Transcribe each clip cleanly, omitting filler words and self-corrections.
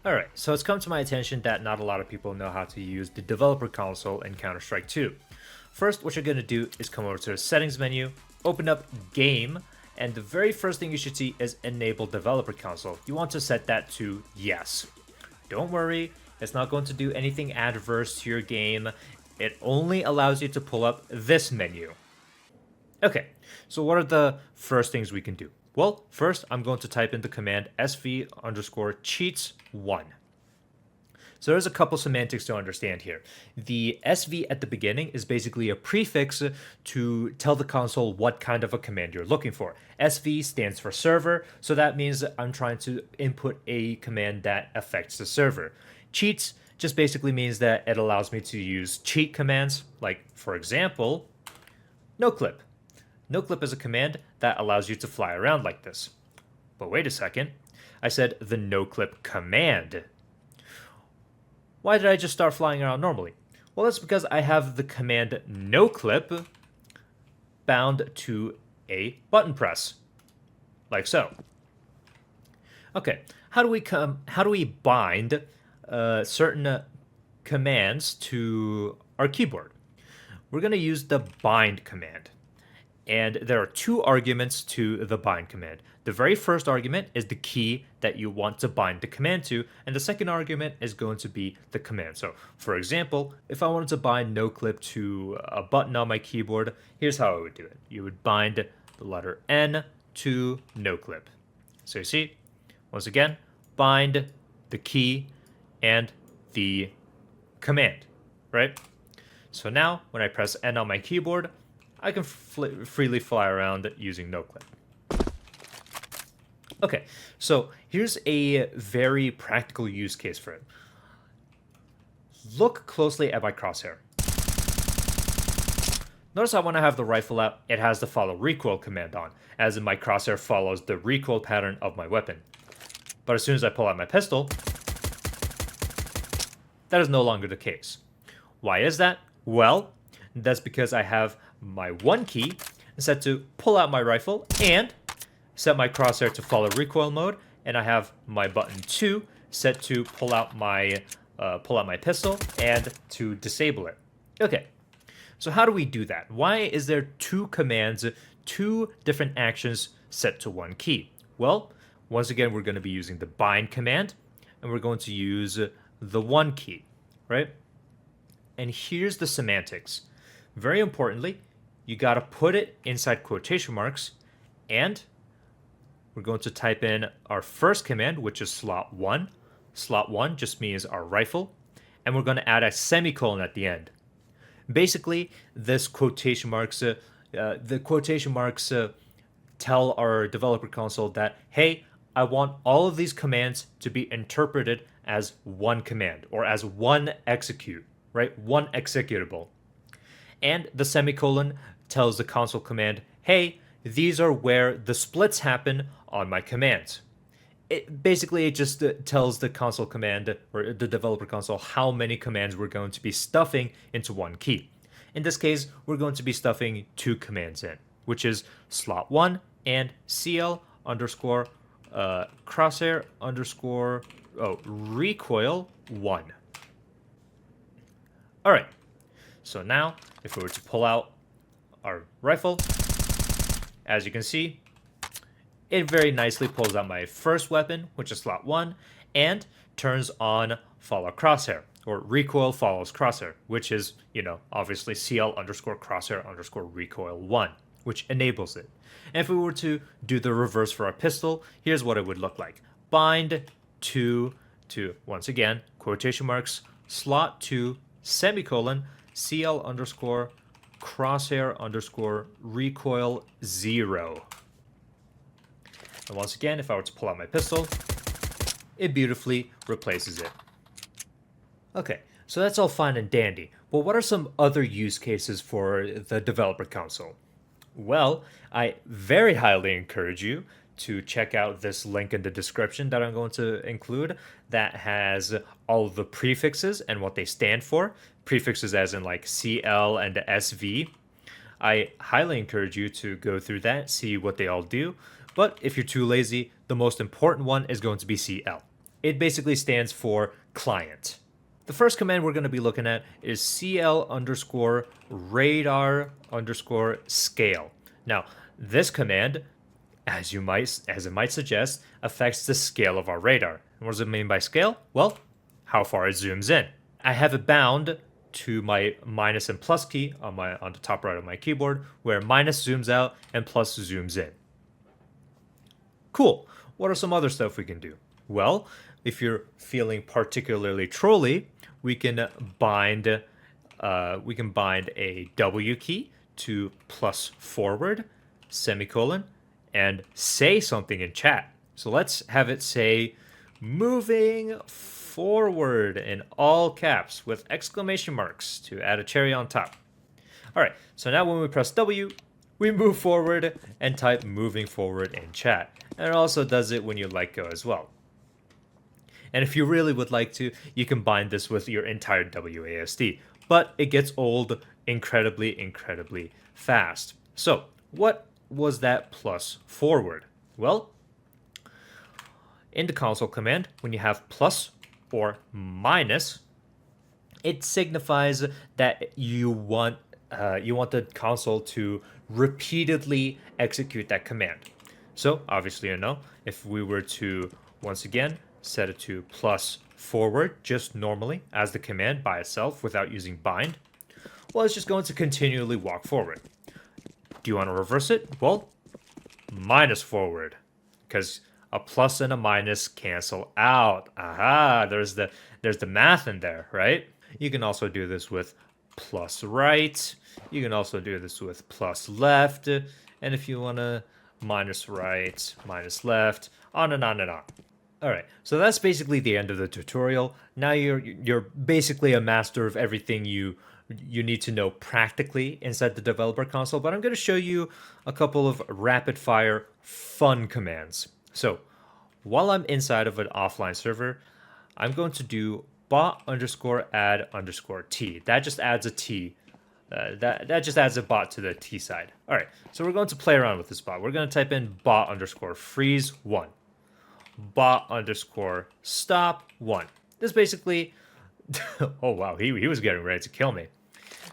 Alright, so it's come to my attention that not a lot of people know how to use the developer console in Counter-Strike 2. First, what you're going to do is come over to the settings menu, open up game, and the very first thing you should see is enable developer console. You want to set that to yes. Don't worry, it's not going to do anything adverse to your game. It only allows you to pull up this menu. Okay, so what are the first things we can do? Well, first I'm going to type in the command sv underscore cheats1. So there's a couple semantics to understand here. The sv at the beginning is basically a prefix to tell the console what kind of a command you're looking for. Sv stands for server, so that means I'm trying to input a command that affects the server. Cheats just basically means that it allows me to use cheat commands, like, for example, noclip. Noclip is a command that allows you to fly around like this. But wait a second, I said the noclip command. Why did I just start flying around normally? Well, that's because I have the command noclip bound to a button press, like so. Okay, how do we bind certain commands to our keyboard? We're going to use the bind command. And there are two arguments to the bind command. The very first argument is the key that you want to bind the command to, and the second argument is going to be the command. So, for example, if I wanted to bind noclip to a button on my keyboard, here's how I would do it. You would bind the letter N to noclip. So you see, once again, bind the key and the command, right? So now, when I press N on my keyboard, I can freely fly around using noclip. Okay, so here's a very practical use case for it. Look closely at my crosshair. Notice how when I have the rifle out, it has the follow recoil command on, as in my crosshair follows the recoil pattern of my weapon. But as soon as I pull out my pistol, that is no longer the case. Why is that? Well, that's because I have my 1 key set to pull out my rifle and set my crosshair to follow recoil mode, and I have my button 2 set to pull out my pistol and to disable it. Okay, so how do we do that? Why is there 2 commands, 2 different actions set to 1 key? Well, once again, we're going to be using the bind command, and we're going to use the 1 key, right? And here's the semantics. Very importantly, you got to put it inside quotation marks, and we're going to type in our first command, which is slot 1. Slot 1 just means our rifle, and we're going to add a semicolon at the end. Basically, this quotation marks, tell our developer console that, hey, I want all of these commands to be interpreted as one command, or as one execute, right? One executable. And the semicolon tells the console command, hey, these are where the splits happen on my commands. It just tells the console command, or the developer console, how many commands we're going to be stuffing into 1 key. In this case, we're going to be stuffing 2 commands in, which is slot 1 and CL underscore crosshair underscore recoil 1. All right. So now, if we were to pull out our rifle, as you can see, it very nicely pulls out my first weapon, which is slot 1, and turns on follow crosshair, or recoil follows crosshair, which is, obviously CL underscore crosshair underscore recoil 1, which enables it. And if we were to do the reverse for our pistol, here's what it would look like. Bind to, once again, quotation marks, slot 2, semicolon, CL underscore crosshair underscore recoil 0. And once again, if I were to pull out my pistol, it beautifully replaces it. Okay, so that's all fine and dandy, but what are some other use cases for the developer console? Well, I very highly encourage you to check out this link in the description that I'm going to include that has all of the prefixes and what they stand for. Prefixes as in like CL and SV. I highly encourage you to go through that, see what they all do. But if you're too lazy, the most important one is going to be CL. It basically stands for client. The first command we're going to be looking at is cl underscore radar underscore scale. Now, this command, as it might suggest, affects the scale of our radar. And what does it mean by scale? Well, how far it zooms in. I have it bound to my minus and plus key on the top right of my keyboard, where minus zooms out and plus zooms in. Cool. What are some other stuff we can do? Well, if you're feeling particularly trolly, we can bind a W key to plus forward, semicolon, and say something in chat. So let's have it say moving forward in all caps with exclamation marks to add a cherry on top. All right, so now when we press W, we move forward and type moving forward in chat. And it also does it when you let go as well. And if you really would like to, you can bind this with your entire WASD, but it gets old incredibly, incredibly fast. So what was that plus forward? Well, in the console command, when you have plus or minus, it signifies that you want the console to repeatedly execute that command. So obviously, if we were to once again set it to plus forward just normally as the command by itself without using bind, well, it's just going to continually walk forward. Do you want to reverse it? Well, minus forward, because a plus and a minus cancel out. Aha, there's the math in there, right? You can also do this with plus right. You can also do this with plus left. And if you want to minus right, minus left, on and on and on. All right, so that's basically the end of the tutorial. Now you're basically a master of everything you need to know practically inside the developer console, but I'm going to show you a couple of rapid fire fun commands. So while I'm inside of an offline server, I'm going to do bot underscore add underscore t. That just adds a t. That just adds a bot to the t side. All right, so we're going to play around with this bot. We're going to type in bot underscore freeze 1. Bot underscore stop 1. This basically, oh wow, he was getting ready to kill me.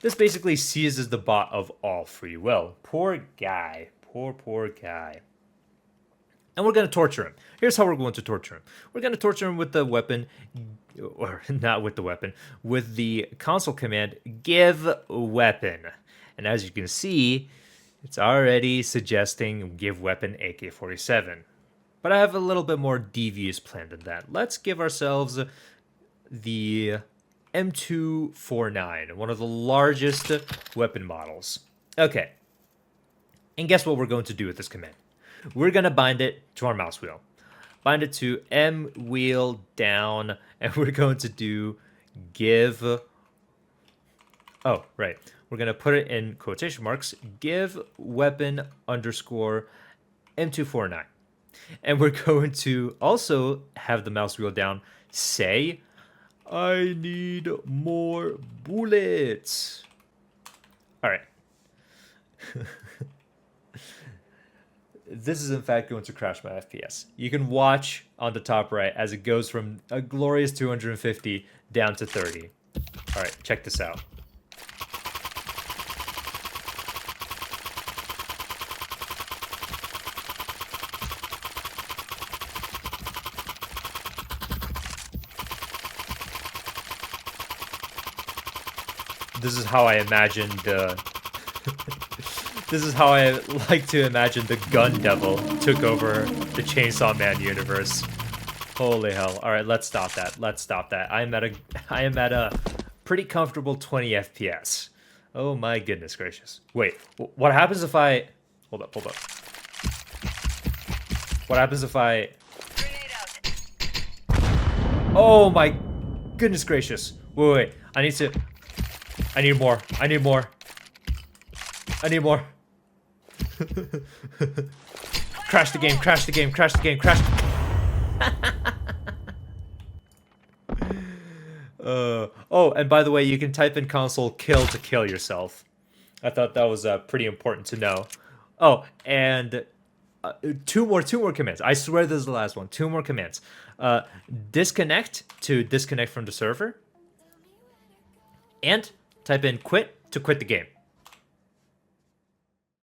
This basically seizes the bot of all free will. Poor guy. Poor guy. And we're going to torture him. Here's how we're going to torture him. We're going to torture him with the weapon, or not with the weapon, with the console command, give weapon. And as you can see, it's already suggesting give weapon AK-47. But I have a little bit more devious plan than that. Let's give ourselves the M249, one of the largest weapon models. Okay. And guess what we're going to do with this command? We're going to bind it to our mouse wheel. Bind it to M wheel down, and we're going to do give. Oh, right. We're going to put it in quotation marks, give weapon underscore M249. And we're going to also have the mouse wheel down say, I need more bullets. All right. This is in fact going to crash my FPS. You can watch on the top right as it goes from a glorious 250 down to 30. All right, check this out. This is how I imagine the... This is how I like to imagine the Gun Devil took over the Chainsaw Man universe. Holy hell. Alright, let's stop that. Let's stop that. I am at a pretty comfortable 20 FPS. Oh my goodness gracious. Wait, what happens if I... Hold up. What happens if I... Oh my goodness gracious. Wait. I need more. Crash the game. Oh, and by the way, you can type in console kill to kill yourself. I thought that was pretty important to know. Oh, and two more commands. I swear this is the last one. Two more commands. Disconnect to disconnect from the server, and type in quit to quit the game.